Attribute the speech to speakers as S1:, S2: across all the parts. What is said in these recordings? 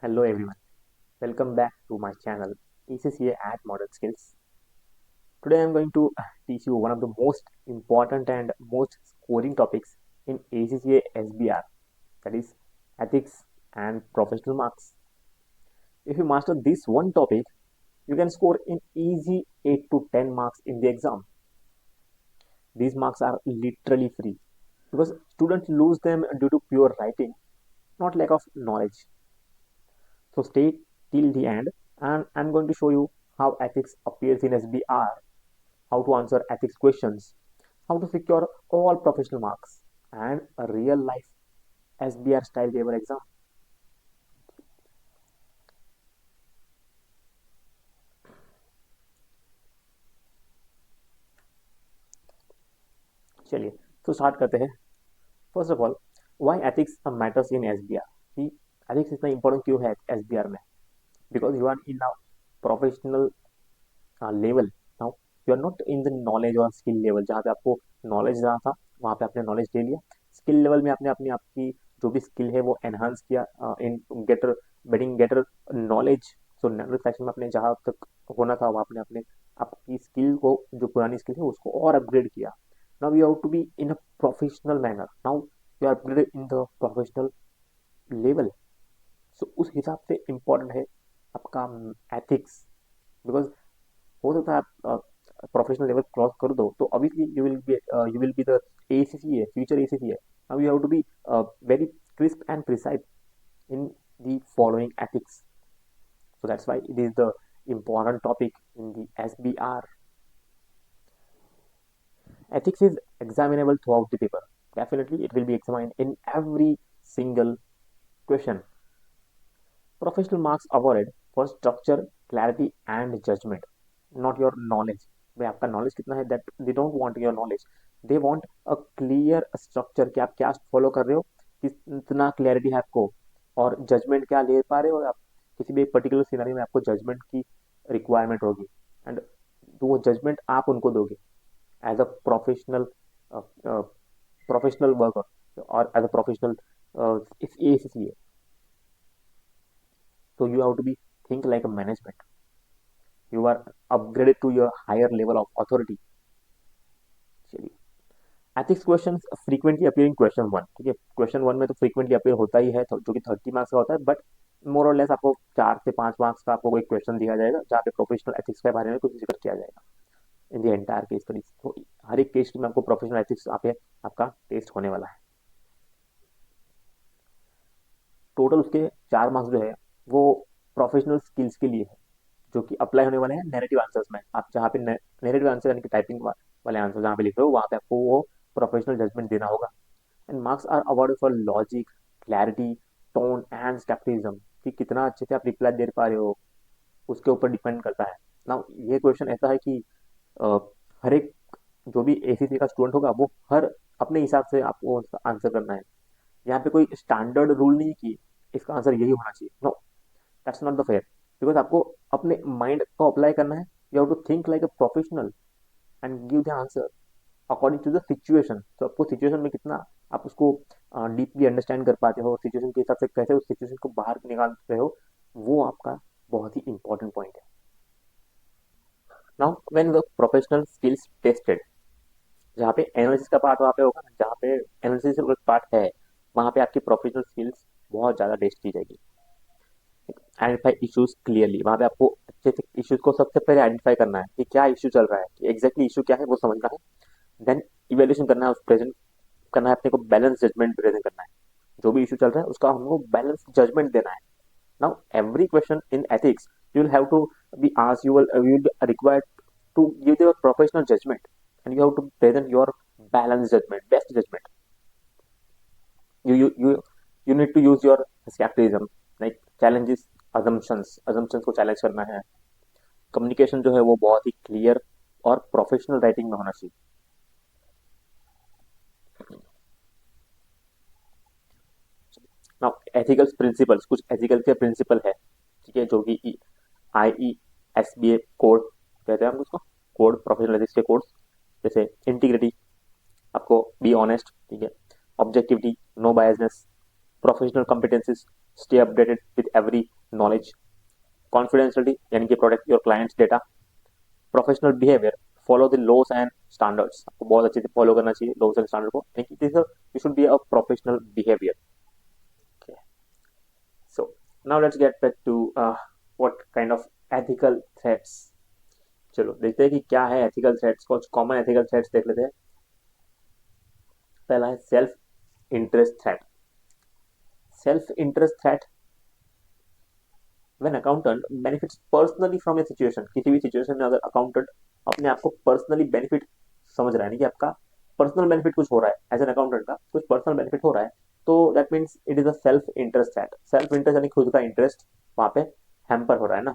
S1: Hello everyone, welcome back to my channel ECCA at Modern Skills. Today I'm going to teach you one of the most important and most scoring topics in ACCA SBR, that is ethics and professional marks. If you master this one topic, you can score in easy 8 to 10 marks in the exam. These marks are literally free because students lose them due to pure writing, not lack of knowledge. So stay till the end and I'm going to show you how ethics appears in SBR, how to answer ethics questions, how to secure all professional marks, and a real life SBR style paper exam. चलिए तो start करते हैं. First of all, why ethics matters in SBR. कि ethics इतना important क्यों है SBR में? Because you are in a professional level. Now you are not in the knowledge और स्किल लेवल. जहाँ पे आपको नॉलेज रहा था वहाँ पे आपने नॉलेज ले लिया. स्किल लेवल में आपने अपनी आपकी जो भी स्किल है वो एनहांस किया in greater betting greater knowledge. So knowledge section में आपने जहाँ तक होना था वहाँ आपने अपने आपकी स्किल को, जो पुरानी स्किल है उसको और अपग्रेड किया. Now you have to be in a professional manner. Now you are upgraded in the professional level. So उस हिसाब से इम्पोर्टेंट है आपका एथिक्स. बिकॉज हो सकता है आप प्रोफेशनल लेवल क्रॉस कर दो तो obviously you will be the ACCA future ACCA. Now you have to be very crisp and precise in the following ethics. So that's why it is the important topic in the SBR. Ethics is examinable throughout the paper. Definitely it will be examined in every single question. Professional marks awarded for structure, clarity and judgment, not your knowledge. भाई आपका knowledge कितना है, that they don't want your knowledge. They want a clear structure कि आप क्या follow कर रहे हो, कितना क्लैरिटी है आपको, और जजमेंट क्या ले पा रहे हो आप. किसी भी एक पर्टिकुलर सिनेरियो में आपको जजमेंट की रिक्वायरमेंट होगी एंड तो वो जजमेंट आप उनको दोगे एज अ प्रोफेशनल वर्कर और as a professional ACCA. So you have to be think like a management. You are upgraded to your higher level of authority. चलिए, ethics question frequently appearing question one. ठीक है, question one में तो frequently appear होता ही है जो कि 30 marks का होता है. बट मोर और लेस आपको 4 से 5 मार्क्स का आपको कोई क्वेश्चन दिया जाएगा जहाँ पे प्रोफेशनल एथिक्स के बारे में कुछ जिक्र किया जाएगा इन दी एंटायर केस स्टडी. तो हर एक केस में आपको प्रोफेशनल एथिक्स पे आपका टेस्ट होने वाला है. टोटल उसके 4 मार्क्स जो है वो प्रोफेशनल स्किल्स के लिए है, जो कि अप्लाई होने वाले हैं नेरेटिव आंसर्स में. आप जहाँ पे नेरेटिव आंसर यानी कि टाइपिंग वाले आंसर जहाँ पे लिख रहे हो वहाँ पे आपको वो प्रोफेशनल जजमेंट देना होगा. And marks are award for logic, clarity, tone and scepticism. कि कितना अच्छे से आप रिप्लाई दे पा रहे हो उसके ऊपर डिपेंड करता है ना. ये क्वेश्चन ऐसा है कि अ, हर एक जो भी ACCA का स्टूडेंट होगा वो हर अपने हिसाब से आपको आंसर करना है. यहाँ पे कोई स्टैंडर्ड रूल नहीं कि इसका आंसर यही होना चाहिए. No, that's not the fair. Because आपको अपने माइंड को अप्लाई करना है. You have to think like a professional and give the answer according to the situation. तो आपको सिचुएशन में कितना आप उसको डीपली अंडरस्टैंड कर पाते हो, सिचुएशन के हिसाब से कैसे उस सिचुएशन को बाहर निकालते हो, वो आपका बहुत ही इंपॉर्टेंट पॉइंट है. Now when the professional skills tested, जहाँ पे एनालिसिस का पार्ट वहाँ पे होगा, जहाँ पे एनालिसिस पार्ट है वहाँ पे आपकी प्रोफेशनल स्किल्स बहुत ज़्यादा टेस्ट की जाएगी. आइडेंटिफाई इश्यूज क्लियरली, वहाँ पे आपको अच्छे से इश्यूज को सबसे पहले आइडेंटिफाई करना है कि क्या इश्यू चल रहा है, कि एग्जैक्टली इश्यू क्या है वो समझना है. देन इवेल्यूशन करना है, उस प्रेजेंट करना है अपने को, बैलेंस जजमेंट प्रेजेंट करना है. जो भी इशू चल रहा है उसका हमको बैलेंस जजमेंट देना है. Now every question in ethics you will have to be asked, you will be required to give your professional judgment and you have to present your balanced judgment, best judgment. You need to use your skepticism, like challenges assumptions को challenge करना है. Communication जो है वो बहुत ही clear और professional writing में होना चाहिए. नाउ एथिकल प्रिंसिपल्स, कुछ एथिकल के प्रिंसिपल है. ठीक है, जो कि IESBA कोड कहते हैं हम उसको, कोड प्रोफेशनल एथिक्स के कोड्स. जैसे इंटीग्रिटी, आपको बी ऑनेस्ट. ठीक है, objectivity, no biasness, professional competencies, stay updated with every knowledge, confidentiality यानी कि protect your clients data, professional behaviour, follow the laws and standards, आपको बहुत अच्छे से फॉलो करना चाहिए लॉस एंड स्टैंडर्ड को, यानी कि you should be a professional behaviour. So now let's get back to what kind of ethical threats. चलो देखते हैं कि क्या है एथिकल थ्रेट्स. कुछ कॉमन एथिकल थ्रेट्स देख लेते हैं. पहला है self interest threat. Self interest threat when accountant benefits personally from A situation. किसी भी सिचुएशन में अगर अकाउंटेंट अपने आप को पर्सनली बेनिफिट समझ रहा है, नहीं कि आपका पर्सनल बेनिफिट कुछ हो रहा है, एज एन अकाउंटेंट का कुछ पर्सनल बेनिफिट हो रहा है, तो that means it is a self interest threat. Self interest यानी खुद का इंटरेस्ट वहां पे हैम्पर हो रहा है ना.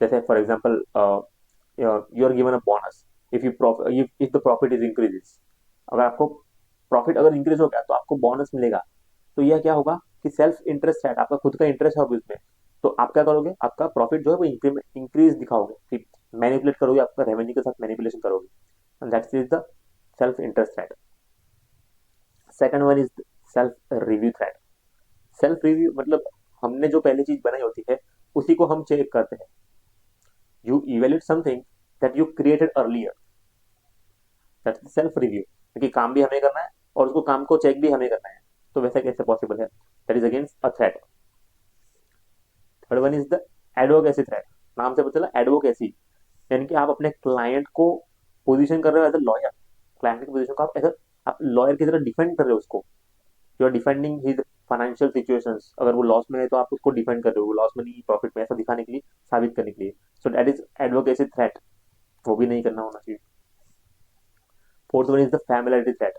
S1: जैसे for example you are given a bonus if if the profit is increases. अगर आपको प्रॉफिट अगर इंक्रीज हो गया तो आपको बोनस मिलेगा. तो यह क्या होगा कि सेल्फ इंटरेस्ट है, आपका खुद का इंटरेस्ट है उसमें. तो आप क्या करोगे, आपका प्रॉफिट जो है वो इंक्रीज दिखाओगे, ठीक, मैनिपुलेट करोगे, आपका रेवेन्यू के साथ मैनिपुलेशन करोगे. And that is the self interest threat. Second one is self review threat. Self review मतलब हमने जो पहली चीज बनाई होती है उसी को हम चेक करते हैं. You evaluate something that you created earlier, that is self review. क्योंकि काम भी हमें करना है और उसको काम को चेक भी हमें करना है. तो वैसा कैसे पॉसिबल है, that is against a threat. Third one is the advocacy threat. नाम से पता चला एडवोकेसी, यानी कि आप अपने क्लाइंट को पोजीशन कर रहे हो एज अ लॉयर. क्लाइंट की पोजीशन को आप एज आप लॉयर की तरह डिफेंड कर रहे हो उसको. You are defending his financial situations. अगर वो लॉस में है तो आप उसको डिफेंड कर रहे हो, वो लॉस में नहीं प्रॉफिट में, ऐसा दिखाने के लिए, साबित करने के लिए. So that is advocacy threat. वो भी नहीं करना होना चाहिए. Fourth one is the familiarity threat.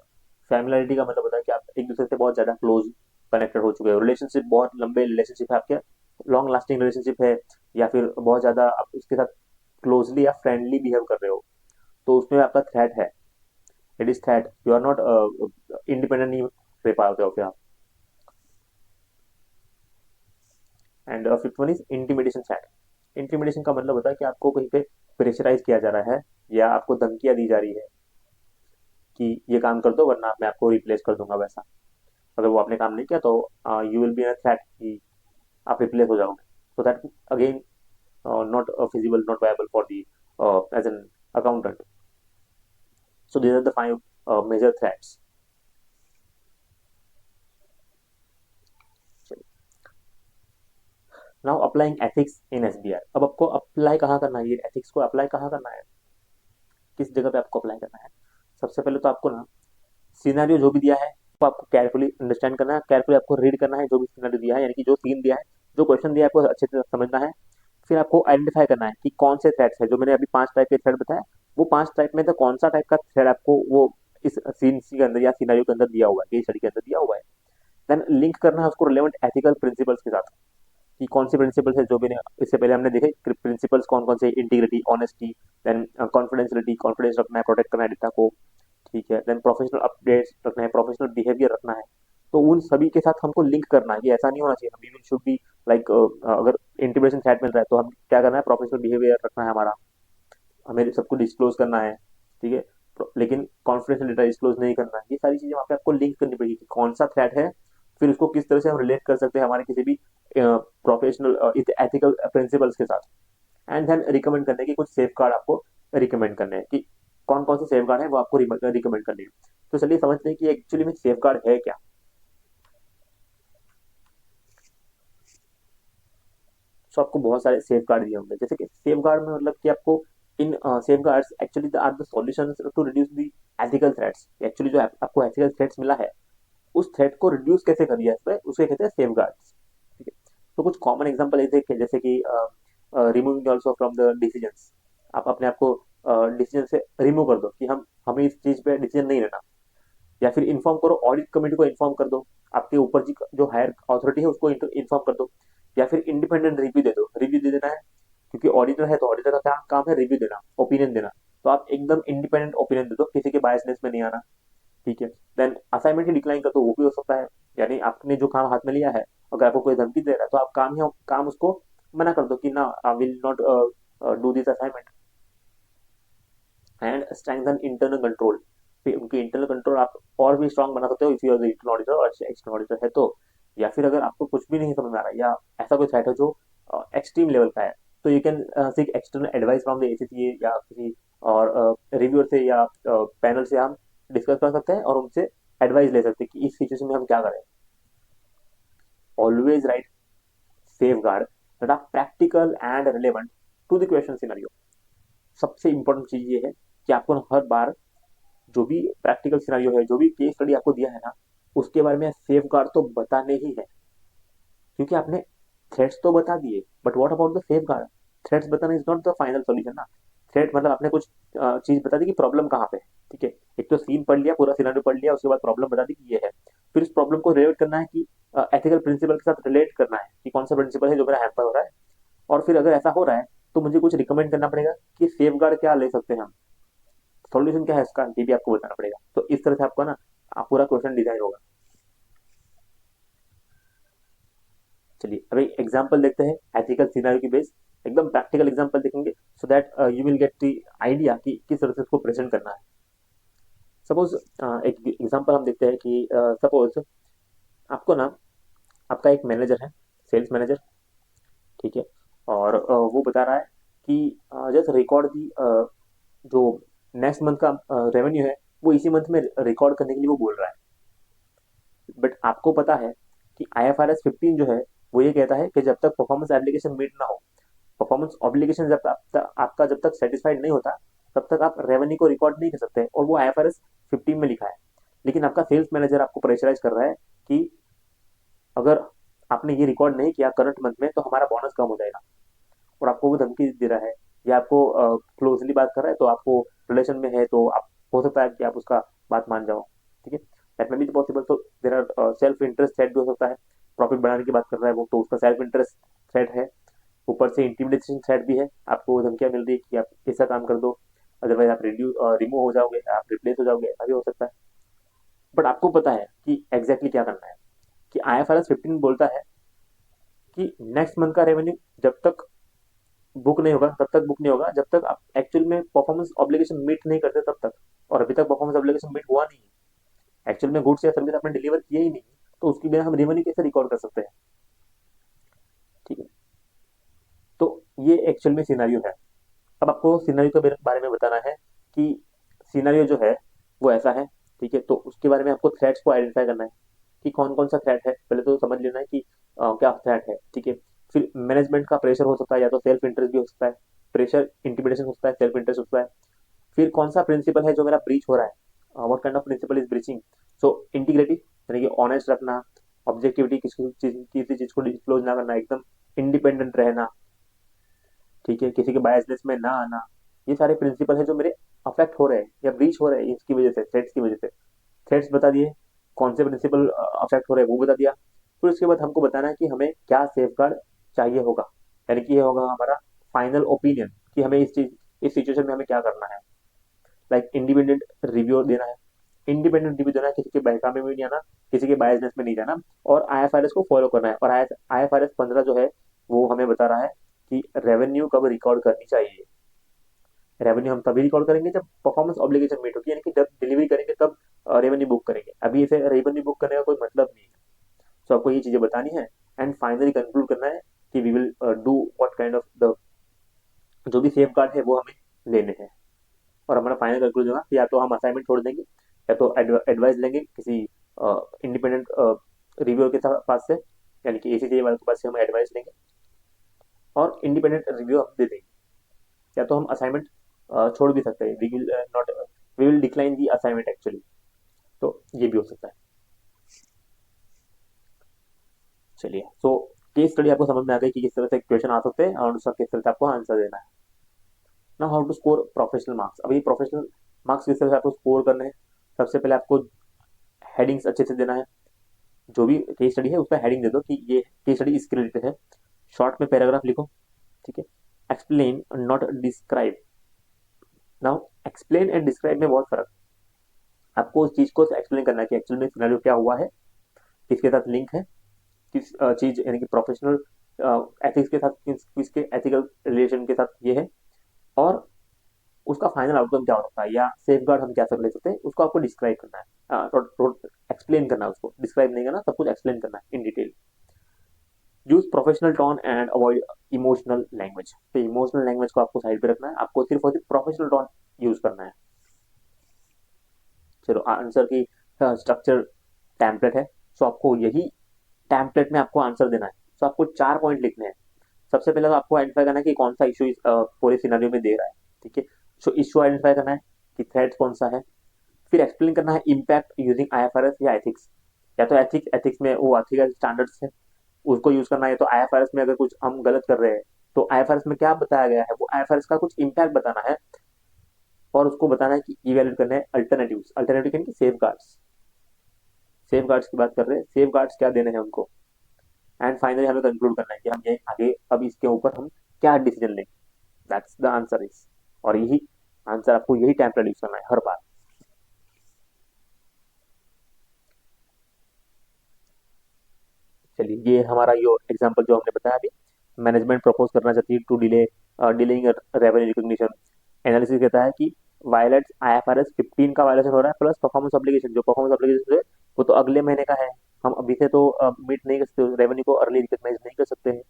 S1: Familiarity का मतलब होता है कि आप एक दूसरे से बहुत ज्यादा क्लोज कनेक्टेड हो चुके हो, रिलेशनशिप बहुत लंबे रिलेशनशिप है आपके, लॉन्ग लास्टिंग रिलेशनशिप है, या फिर बहुत ज्यादा आप उसके साथ क्लोजली या फ्रेंडली बिहेव कर रहे हो, तो उसमें आपका थ्रेट है. It is threat. You are not independent नहीं रह पाते हो फिर आप. And fifth one is intimidation threat. Intimidation का मतलब होता है कि आपको कहीं पे प्रेशराइज किया जा रहा है या आपको धमकियां दी जा रही है कि ये काम कर दो वरना मैं आपको रिप्लेस कर दूंगा वैसा. अगर वो आपने काम नहीं किया तो you will be in threat कि आप रिप्लेस हो जाओगे. So that again not feasible, not viable for the as an accountant. So these are the five major threats. Now applying ethics in SBI. अब आपको अप्लाई कहाँ करना है, ये एथिक्स को अप्लाई कहाँ करना है, किस जगह पे आपको अप्लाई करना है. सबसे पहले तो आपको ना सिनेरियो जो भी दिया है वो आपको केयरफुली अंडरस्टैंड करना है, केयरफुली आपको रीड करना है. जो भी सिनेरियो दिया है यानी कि जो सीन दिया है, जो क्वेश्चन दिया है, आपको अच्छे से समझना है. फिर आपको आइडेंटिफाई करना है कि कौन से थ्रेड्स है. जो मैंने अभी 5 टाइप के थ्रेड बताया, वो 5 टाइप में से कौन सा टाइप का थ्रेड आपको वो इस सीन के अंदर या सिनेरियो के अंदर दिया हुआ है, केस स्टडी के अंदर दिया हुआ है. देन लिंक करना है उसको रिलेवेंट एथिकल प्रिंसिपल्स के साथ कि कौन से प्रिंसिपल्स है जो मैंने इससे पहले हमने देखे. प्रिंसिपल्स कौन कौन से, integrity, honesty, then confidentiality, confidence रखना है, प्रोटेक्ट करना है डेटा को, ठीक है. देन प्रोफेशनल अपडेट्स रखना है, प्रोफेशनल बिहेवियर रखना है. तो उन सभी के साथ हमको लिंक करना है. ये ऐसा नहीं होना चाहिए हम शुड बी लाइक अगर इंटीग्रेशन चैट मिल रहा है तो हम क्या करना है, प्रोफेशनल बिहेवियर रखना है हमारा, हमें सबको डिस्क्लोज करना है, ठीक है. लेकिन कॉन्फिडेंशियल डेटा डिस्क्लोज नहीं करना है. ये सारी चीजें वहाँ पे आपको लिंक करनी पड़ेगी कि कौन सा थ्रेट है, फिर उसको किस तरह से हम रिलेट कर सकते हैं हमारे किसी भी प्रोफेशनल एथिकल प्रिंसिपल्स के साथ. एंड देन रिकमेंड करने की कुछ सेफ गार्ड आपको रिकमेंड करने हैं कि कौन कौन से सेफ गार्ड है वो आपको रिकमेंड करने हैं. तो चलिए समझते हैं कि एक्चुअली में सेफ गार्ड है क्या. सो आपको बहुत सारे सेफ गार्ड दिए होंगे. जैसे कि सेफ गार्ड में मतलब कि आपको इन safeguards actually are the solutions to reduce the ethical threats. Actually जो आपको एथिकल थ्रेट्स मिला है उस थ्रेट को रिड्यूस कैसे कर दिया है उसे कहते हैं सेफ गार्ड्स, ठीक है. तो कुछ कॉमन एग्जांपल ऐसे जैसे कि removing also from the decisions. आप अपने आप को डिसीजन से रिमूव कर दो कि हम हमें इस चीज पे डिसीजन नहीं लेना. या फिर इन्फॉर्म करो, ऑडिट कमेटी को इन्फॉर्म कर दो, आपके ऊपर जी जो हायर अथॉरिटी है उसको इन्फॉर्म कर दो. या फिर इंडिपेंडेंट रिव्यू दे दो. रिव्यू दे देना है क्योंकि ऑडिटर है तो ऑडिटर का क्या काम है, रिव्यू देना, ओपिनियन देना. तो आप एकदम इंडिपेंडेंट ओपिनियन दे दो, किसी के बायसनेस में नहीं आना, ठीक है. देन असाइनमेंट ही डिक्लाइन कर दो, वो भी हो सकता है. यानी आपने जो काम हाथ में लिया है अगर आपको कोई धमकी दे रहा है तो आप काम उसको मना कर दो कि ना, I will not do this assignment. And strengthen internal control. उनके इंटरनल कंट्रोल आप और भी स्ट्रांग बना सकते हो if you are the internal auditor और एक्सटर्नल ऑडिटर है तो. या फिर अगर आपको कुछ भी नहीं समझ में आ रहा है या ऐसा कोई थ्रेट है जो एक्सट्रीम लेवल का है, तो you can seek external advice from the ACCA या किसी और रिव्यूअर से या पैनल से हम डिस्कस कर सकते हैं और उनसे एडवाइस ले सकते हैं कि इस सिचुएशन में हम क्या करें. Always write safeguard that are practical and relevant to the question scenario. सबसे इंपॉर्टेंट चीज ये है कि आपको हर बार जो भी प्रैक्टिकल सिनेरियो है, जो भी केस स्टडी आपको दिया है ना, उसके बारे में सेफ गार्ड तो बताने ही है. क्योंकि आपने थ्रेड्स तो बता दिए, but what about the safeguard. Threads बताना is not the final solution ना. थ्रेड मतलब आपने कुछ चीज बता दी कि प्रॉब्लम कहाँ पे है. ठीक है, एक तो सीन पढ़ लिया, पूरा सिनेरियो पढ़ लिया, उसके बाद प्रॉब्लम बता दी कि ये है. फिर उस प्रॉब्लम को रिलेट करना है कि एथिकल प्रिंसिपल के साथ रिलेट करना है कि कौन सा प्रिंसिपल है जो मेरा हैम्पर हो रहा है. और फिर अगर ऐसा हो रहा है तो मुझे कुछ रिकमेंड करना पड़ेगा कि सेफ गार्ड क्या ले सकते हैं हम, सॉल्यूशन क्या है इसका, ये भी आपको बताना पड़ेगा. तो इस तरह से आपको ना पूरा क्वेश्चन डिजाइन होगा. चलिए अब एक एग्जांपल देखते हैं एथिकल सिनेरियो की बेस. एकदम प्रैक्टिकल एग्जांपल देखेंगे so that you will get the idea कि किस तरह से इसको प्रेजेंट करना है. सपोज एक एग्जांपल हम देखते हैं कि सपोज आपको ना, आपका एक मैनेजर है, सेल्स मैनेजर. ठीक है, और वो बता रहा है कि जस्ट रिकॉर्ड दी जो नेक्स्ट मंथ का रेवेन्यू है वो इसी मंथ में रिकॉर्ड करने के लिए वो बोल रहा है. बट आपको पता है कि IFRS 15 जो है वो ये कहता है कि जब तक परफॉर्मेंस एप्लीकेशन मीट ना हो, परफॉर्मेंस ऑब्लिगेशन आपका जब तक सेटिस्फाइड नहीं होता, तब तक आप रेवेन्यू को रिकॉर्ड नहीं कर सकते. और वो IFRS 15 में लिखा है. लेकिन आपका सेल्स मैनेजर आपको प्रेशराइज कर रहा है कि अगर आपने ये रिकॉर्ड नहीं किया करंट मंथ में तो हमारा बोनस कम हो जाएगा. और आपको वो धमकी दे रहा है या आपको क्लोजली बात कर रहा है, तो आपको रिलेशन में है तो आप हो सकता है कि आप उसका बात मान जाओ. ठीक है, दैट मे बी पॉसिबल. तो there are self interest threat भी हो सकता है. प्रॉफिट बढ़ाने की बात कर रहा है वो, तो उसका सेल्फ इंटरेस्ट थ्रेट है. ऊपर से इंटिमिडेशन थ्रेट भी है, आपको धमकियां मिल रही है कि आप ऐसा काम कर दो, अदरवाइज आप रिमूव हो जाओगे, आप रिप्लेस हो जाओगे, ऐसा भी हो सकता है. बट आपको पता है कि एग्जैक्टली क्या करना है. कि IFRS 15 बोलता है कि नेक्स्ट मंथ का रेवेन्यू जब तक बुक नहीं होगा तब तक बुक नहीं होगा जब तक आप एक्चुअल में परफॉर्मेंस ऑब्लिगेशन मीट नहीं करते तब तक. और अभी तक परफॉर्मेंस ऑब्लिगेशन मीट हुआ नहीं है, एक्चुअल में गुड्स या सर्विस आपने डिलीवर किए ही नहीं, तो उसकी बिना हम रेवेन्यू कैसे रिकॉर्ड कर सकते हैं. ठीक है, तो ये एक्चुअल में सिनेरियो है. अब आपको सिनेरियो के बारे में बताना है कि सिनेरियो जो है वो ऐसा है. ठीक है, तो उसके बारे में आपको थ्रेट्स को आइडेंटिफाई करना है कि कौन कौन सा थ्रेट है. पहले तो समझ लेना है कि क्या थ्रेट है. ठीक है, फिर मैनेजमेंट का प्रेशर हो सकता है, या तो सेल्फ इंटरेस्ट भी हो सकता है. प्रेशर इंटिमिडेशन हो सकता है, सेल्फ इंटरेस्ट हो सकता है. फिर कौन सा प्रिंसिपल है जो मेरा ब्रीच हो रहा है, what kind of principle is breaching. So integrity यानी कि ऑनेस्ट रखना, ऑब्जेक्टिविटी, किसी चीज को डिस्क्लोज ना करना, एकदम इंडिपेंडेंट रहना. ठीक है, किसी के बायसनेस में ना आना. ये सारे प्रिंसिपल है जो मेरे अफेक्ट हो रहे हैं या ब्रीच हो रहे हैं इसकी वजह से, थ्रेट्स की वजह से. थ्रेट्स बता दिए, कौन से प्रिंसिपल अफेक्ट हो रहे हैं वो बता दिया. फिर उसके बाद हमको बताना है कि हमें क्या सेफ गार्ड चाहिए होगा, यानी कि ये होगा हमारा फाइनल ओपिनियन कि हमें इस सिचुएशन में हमें क्या करना है. लाइक इंडिपेंडेंट रिव्यू देना है. इंडिपेंडेंट रिव्यू देना है, किसी के बहकावे में नहीं आना, किसी के बायसनेस में नहीं जाना, और IFRS को फॉलो करना है. और IFRS 15 जो है वो हमें बता रहा है कि रेवेन्यू कब रिकॉर्ड करनी चाहिए. रेवेन्यू हम तभी रिकॉर्ड करेंगे जब परफॉर्मेंस ऑब्लिगेशन मीट होगी, यानी कि जब डिलीवरी करेंगे तब रेवेन्यू बुक करेंगे. अभी इसे रेवेन्यू बुक करने का कोई मतलब नहीं है. सो आपको ये चीजें बतानी है एंड फाइनली कंक्लूड करना है कि we will do what kind of the जो भी सेफ गार्ड है वो हमें लेने हैं. और हमारा फाइनल कंक्लूजन होगा कि या तो हम असाइनमेंट छोड़ देंगे या तो एडवाइस लेंगे किसी इंडिपेंडेंट रिव्यूअर के पास से, यानी कि ACCA वाले के पास से हम एडवाइस लेंगे और इंडिपेंडेंट रिव्यू हम दे देंगे. या तो हम असाइनमेंट छोड़ भी सकते हैं, we will decline the assignment actually. तो ये भी हो सकता है. चलिए, सो केस स्टडी आपको समझ में आ गई कि किस तरह से क्वेश्चन आ सकते हैं और उसका किस तरह से आपको आंसर देना है. ना how to score professional marks. अभी प्रोफेशनल मार्क्स किस तरह से आपको स्कोर करने हैं. सबसे पहले आपको हेडिंग्स अच्छे से देना है. जो भी केस स्टडी है उसका हेडिंग दे दो कि ये केस स्टडी इसके रिलेटेड है. शॉर्ट में पैराग्राफ लिखो. ठीक है, explain not describe. Now explain and describe में बहुत फर्क. आपको उस चीज को एक्सप्लेन करना है कि एक्चुअल में सिनेरियो क्या हुआ है, किसके साथ लिंक है, किस चीज यानी कि प्रोफेशनल एथिक्स के साथ, किसके एथिकल रिलेशन के साथ ये है, और उसका फाइनल आउटकम क्या हो सकता है या सेफ गार्ड हम क्या सब ले सकते हैं, उसको आपको डिस्क्राइब करना है. एक्सप्लेन करना है, उसको डिस्क्राइब नहीं करना, सब कुछ एक्सप्लेन करना है in detail. Use professional tone and avoid emotional language. तो इमोशनल लैंग्वेज को आपको साइड पे रखना है, आपको सिर्फ और सिर्फ प्रोफेशनल टोन यूज करना है। चलो आंसर की स्ट्रक्चर टेम्पलेट है। सो आपको यही टेम्पलेट में आपको आंसर देना है। सो आपको 4 पॉइंट लिखने हैं। सबसे पहले तो आपको आइडेंटिफाई करना है कि कौन सा इशू पूरे सिनेरियो में दे रहा है। ठीक है, सो इशू आइडेंटिफाई करना है कि थ्रेट कौन सा है। फिर एक्सप्लेन करना है इम्पैक्ट यूजिंग आईएफआरएस या एथिक्स। या तो एथिक्स, एथिक्स में वो एथिकल स्टैंडर्ड्स है उसको यूज करना है, तो आईएफआरएस में अगर कुछ हम गलत कर रहे हैं तो आईएफआरएस में क्या बताया गया है, वो आईएफआरएस का कुछ इम्पैक्ट बताना है। और उसको बताना है कि इवेल्यूट करना है अल्टरनेटिव, अल्टरनेटिव यानी कि सेफ गार्ड्स। सेफ गार्ड्स की बात कर रहे हैं, सेफ गार्ड्स क्या देने हैं उनको। एंड फाइनली हमें कंक्लूड करना है कि हम ये आगे अब इसके ऊपर हम क्या डिसीजन लेंगे। That's the answer is. और यही आंसर आपको यही टेम्पलेट यूज करना है हर बार। चलिए ये हमारा यो एग्जांपल जो हमने बताया अभी, मैनेजमेंट प्रपोज करना चाहती है to delay delaying revenue recognition. Analysis कहता है कि वायलेट आईएफआरएस 15 का वायलेशन हो रहा है, प्लस परफॉर्मेंस ऑब्लिगेशन, जो परफॉर्मेंस ऑब्लिगेशन है वो तो अगले महीने का है। हम अभी से तो मीट नहीं कर सकते, रेवेन्यू को अर्ली रिकॉग्नाइज नहीं कर सकते हैं।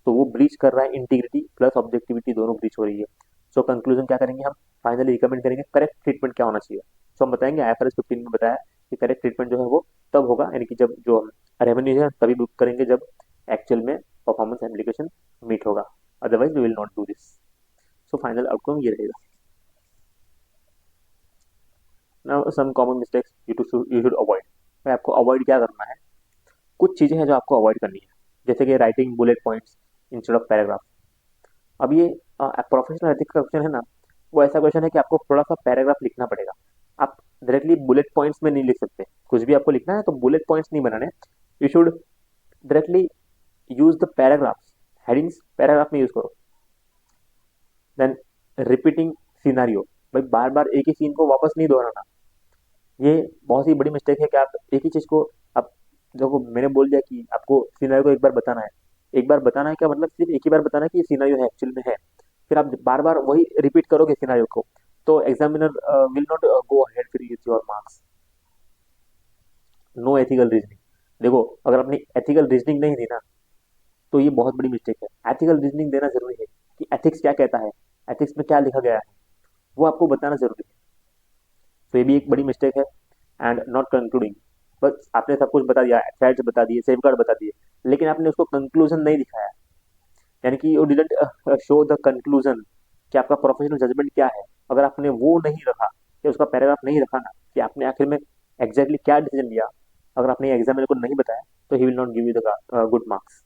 S1: तो वो ब्रीच कर रहा है, इंटीग्रिटी प्लस ऑब्जेक्टिविटी दोनों ब्रीच हो रही है। सो कंक्लूजन क्या करेंगे हम, फाइनली रिकमेंड करेंगे करेक्ट ट्रीटमेंट क्या होना चाहिए। सो हम बताएंगे आईएफआरएस 15 में बताया कि करेक्ट ट्रीटमेंट जो है वो तब होगा, यानी कि जब जो हम रेवेन्यू है तभी बुक करेंगे जब एक्चुअल में परफॉर्मेंस एप्लीकेशन मीट होगा, otherwise we will not do this. So final outcome ये रहेगा। Now some common mistakes you should avoid. भाई आपको अवॉइड क्या करना है, कुछ चीजें हैं जो आपको अवॉइड करनी है, जैसे कि writing bullet points instead of paragraph. अब ये प्रोफेशनल एथिक्स का क्वेश्चन है ना, वो ऐसा क्वेश्चन है कि आपको थोड़ा सा पैराग्राफ लिखना पड़ेगा। आप डायरेक्टली बुलेट पॉइंट्स में नहीं लिख सकते, कुछ भी आपको लिखना है तो बुलेट पॉइंट्स नहीं बनाने। You should directly use the paragraph, headings paragraph में यूज करो। देन रिपीटिंग सिनारियो, भाई बार बार एक ही सीन को वापस नहीं दोहराना। ये बहुत ही बड़ी मिस्टेक है कि आप एक ही चीज को, आप देखो मैंने बोल दिया कि आपको सिनारियो को एक बार बताना है। एक बार बताना है क्या मतलब, सिर्फ एक ही बार बताना है कि ये सिनारियो है एक्चुअल में है। फिर आप बार बार वही रिपीट करोगे सिनारियो को, तो examiner will not go ahead फिर with your marks. No ethical reasoning. देखो अगर अपनी एथिकल रीजनिंग नहीं दी ना, तो ये बहुत बड़ी मिस्टेक है। एथिकल रीजनिंग देना जरूरी है कि एथिक्स क्या कहता है, एथिक्स में क्या लिखा गया है, वो आपको बताना जरूरी है। तो ये भी एक बड़ी मिस्टेक है। एंड नॉट कंक्लूडिंग, बस आपने सब कुछ बता दिया, थ्रेड्स बता दिए, सेफ गार्ड बता दिए, लेकिन आपने उसको कंक्लूजन नहीं दिखाया। यानी कि you didn't show the conclusion कि आपका प्रोफेशनल जजमेंट क्या है। अगर आपने वो नहीं रखा, कि उसका पैराग्राफ नहीं रखा ना, कि आपने आखिर में एग्जैक्टली क्या डिसीजन लिया, अगर आपने एग्जामिनर को नहीं बताया, तो he will not give you the good marks.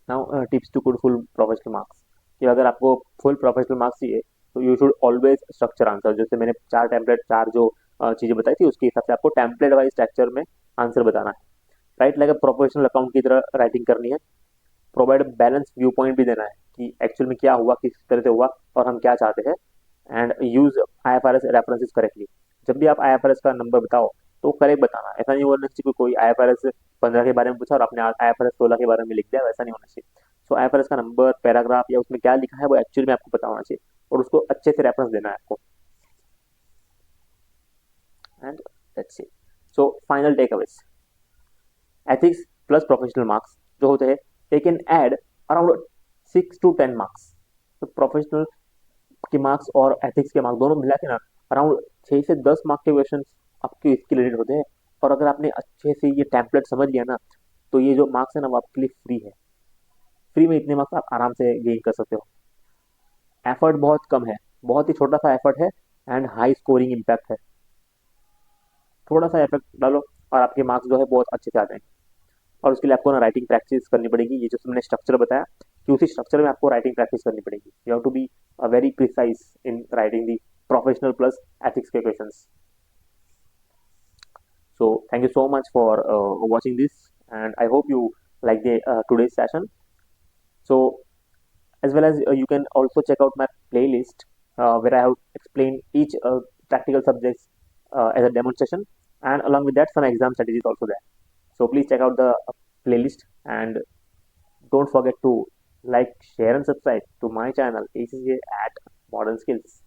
S1: Now tips to good full professional marks, कि अगर आपको फुल प्रोफेशनल मार्क्स चाहिए तो you should always structure answer. जैसे मैंने चार टेम्पलेट, चार जो चीजें बताई थी उसके हिसाब से आपको टेम्पलेट वाइज स्ट्रक्चर में आंसर बताना है। Right like a professional account की तरह राइटिंग करनी है। प्रोवाइड बैलेंस व्यू पॉइंट भी देना है कि एक्चुअल में क्या हुआ, किस तरह से हुआ और हम क्या चाहते हैं। And use IFRS references correctly. जब भी आप आईएफआरएस का नंबर बताओ तो करेक्ट बताना। ऐसा नहीं होना चाहिए कि कोई आईएफआरएस 15 के बारे में पूछा और आपने आईएफआरएस 16 के बारे में लिख दिया, वैसा नहीं होना चाहिए। सो आईएफआरएस का नंबर, पैराग्राफ या उसमें क्या लिखा है वो एक्चुअल में आपको पता होना चाहिए, और उसको अच्छे से रेफरेंस देना है आपको। And that's it. So final takeaways, ethics plus professional marks जो होते हैं, they can add around 6 to 10 marks. तो प्रोफेशनल के मार्क्स और एथिक्स के मार्क्स दोनों मिला के ना अराउंड 6 से 10 मार्क्स के क्वेश्चन आपके इसके रिलेटेड होते हैं। और अगर आपने अच्छे से ये टेम्पलेट समझ लिया ना, तो ये जो मार्क्स है ना वो आपके लिए फ्री है। फ्री में इतने मार्क्स आप आराम से गेन कर सकते हो। एफर्ट बहुत कम है, बहुत ही छोटा सा एफर्ट है, एंड हाई स्कोरिंग इम्पैक्ट है। थोड़ा सा एफर्ट डालो और आपके मार्क्स जो है बहुत अच्छे से आ जाएंगे। और उसके लिए आपको ना राइटिंग प्रैक्टिस करनी पड़ेगी। ये जो मैंने स्ट्रक्चर बताया कि उसी स्ट्रक्चर में आपको राइटिंग प्रैक्टिस करनी पड़ेगी। You have to be very precise in writing the professional plus ethics के questions. So thank you so much for watching this, and I hope you like the today's session. So as well as you can also check out my playlist where I have explained each practical subjects as a demonstration, and along with that some exam strategies also there. So please check out the playlist, and don't forget to like, share and subscribe to my channel ACCA at Modern Skills.